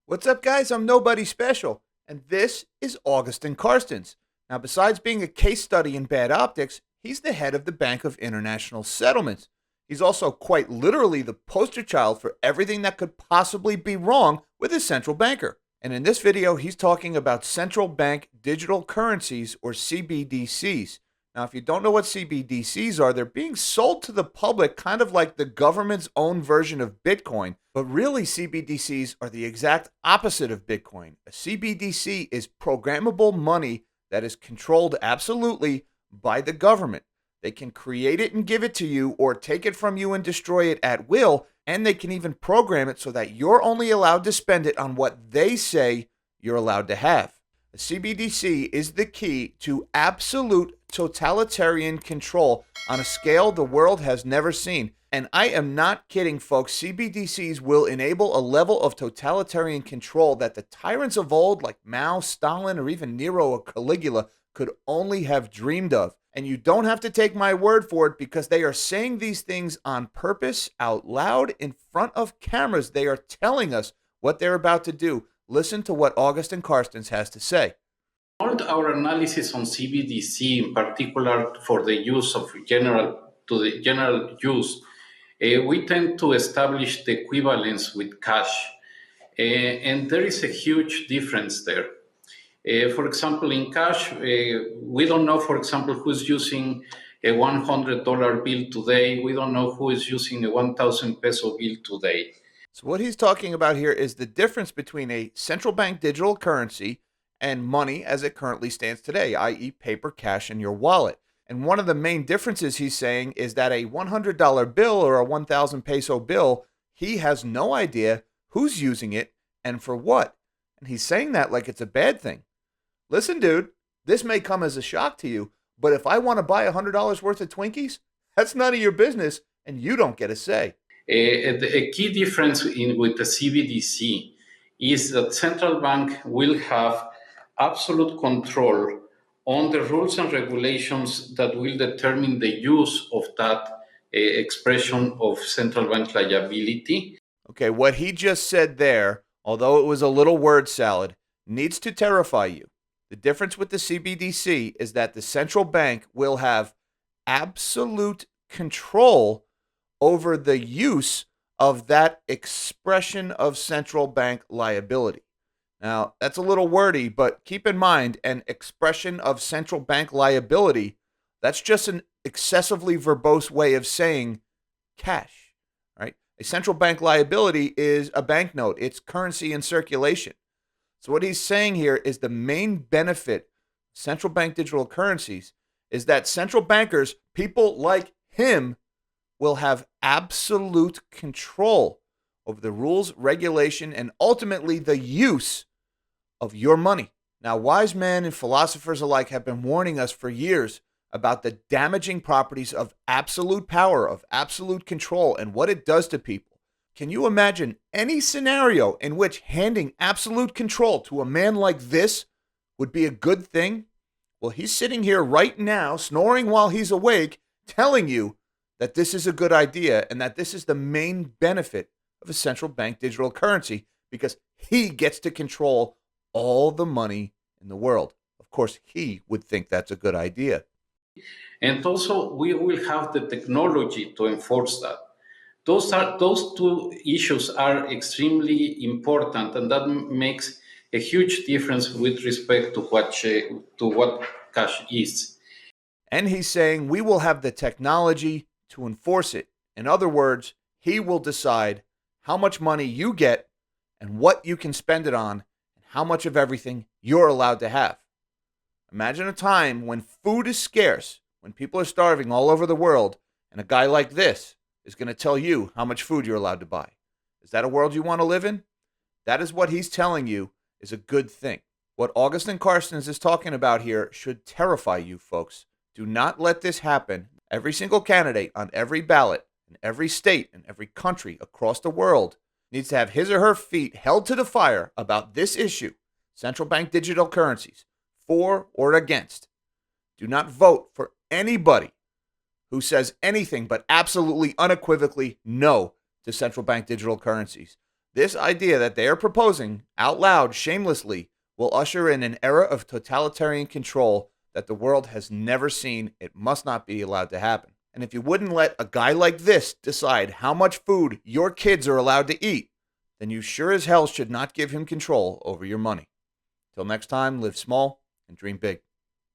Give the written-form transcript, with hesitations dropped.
What's up, guys? I'm Nobody Special, and this is Augustin Carstens. Now, besides being a case study in bad optics, he's the head of the Bank of International Settlements. He's also quite literally the poster child for everything that could possibly be wrong with a central banker. And in this video, he's talking about central bank digital currencies, or CBDCs. Now, if you don't know what CBDCs are, they're being sold to the public kind of like the government's own version of Bitcoin. But really, CBDCs are the exact opposite of Bitcoin. A CBDC is programmable money that is controlled absolutely by the government. They can create it and give it to you, or take it from you and destroy it at will, and they can even program it so that you're only allowed to spend it on what they say you're allowed to have. The CBDC is the key to absolute totalitarian control on a scale the world has never seen. And I am not kidding, folks. CBDCs will enable a level of totalitarian control that the tyrants of old, like Mao, Stalin, or even Nero or Caligula, could only have dreamed of. And you don't have to take my word for it, because they are saying these things on purpose, out loud, in front of cameras. They are telling us what they're about to do. Listen to what Augustin Carstens has to say. All our analysis on CBDC, in particular for the use of general use, we tend to establish the equivalence with cash, and there is a huge difference there. For example, in cash, we don't know, for example, who's using a $100 bill today. We don't know who is using a 1,000 peso bill today. So what he's talking about here is the difference between a central bank digital currency and money as it currently stands today, i.e. paper cash in your wallet. And one of the main differences he's saying is that a $100 bill or a 1,000 peso bill, he has no idea who's using it and for what. And he's saying that like it's a bad thing. Listen, dude, this may come as a shock to you, but if I want to buy $100 worth of Twinkies, that's none of your business, and you don't get a say. A key difference with the CBDC is that central bank will have absolute control on the rules and regulations that will determine the use of that expression of central bank liability. Okay, what he just said there, although it was a little word salad, needs to terrify you. The difference with the CBDC is that the central bank will have absolute control over the use of that expression of central bank liability. Now, that's a little wordy, but keep in mind, an expression of central bank liability, that's just an excessively verbose way of saying cash, right? A central bank liability is a banknote. It's currency in circulation. So what he's saying here is the main benefit of central bank digital currencies is that central bankers, people like him, will have absolute control over the rules, regulation, and ultimately the use of your money. Now, wise men and philosophers alike have been warning us for years about the damaging properties of absolute power, of absolute control, and what it does to people. Can you imagine any scenario in which handing absolute control to a man like this would be a good thing? Well, he's sitting here right now, snoring while he's awake, telling you that this is a good idea and that this is the main benefit of a central bank digital currency, because he gets to control all the money in the world. Of course, he would think that's a good idea. And also, we will have the technology to enforce that. Those two issues are extremely important, and that makes a huge difference with respect to what cash is. And he's saying we will have the technology to enforce it. In other words, he will decide how much money you get and what you can spend it on, and how much of everything you're allowed to have. Imagine a time when food is scarce, when people are starving all over the world, and a guy like this is going to tell you how much food you're allowed to buy. Is that a world you want to live in? That is what he's telling you is a good thing. What Augustin Carstens is talking about here should terrify you, folks. Do not let this happen. Every single candidate on every ballot in every state and every country across the world needs to have his or her feet held to the fire about this issue, central bank digital currencies, for or against. Do not vote for anybody who says anything but absolutely unequivocally no to central bank digital currencies. This idea that they are proposing out loud, shamelessly, will usher in an era of totalitarian control that the world has never seen. It must not be allowed to happen. And if you wouldn't let a guy like this decide how much food your kids are allowed to eat, then you sure as hell should not give him control over your money. Till next time, live small and dream big.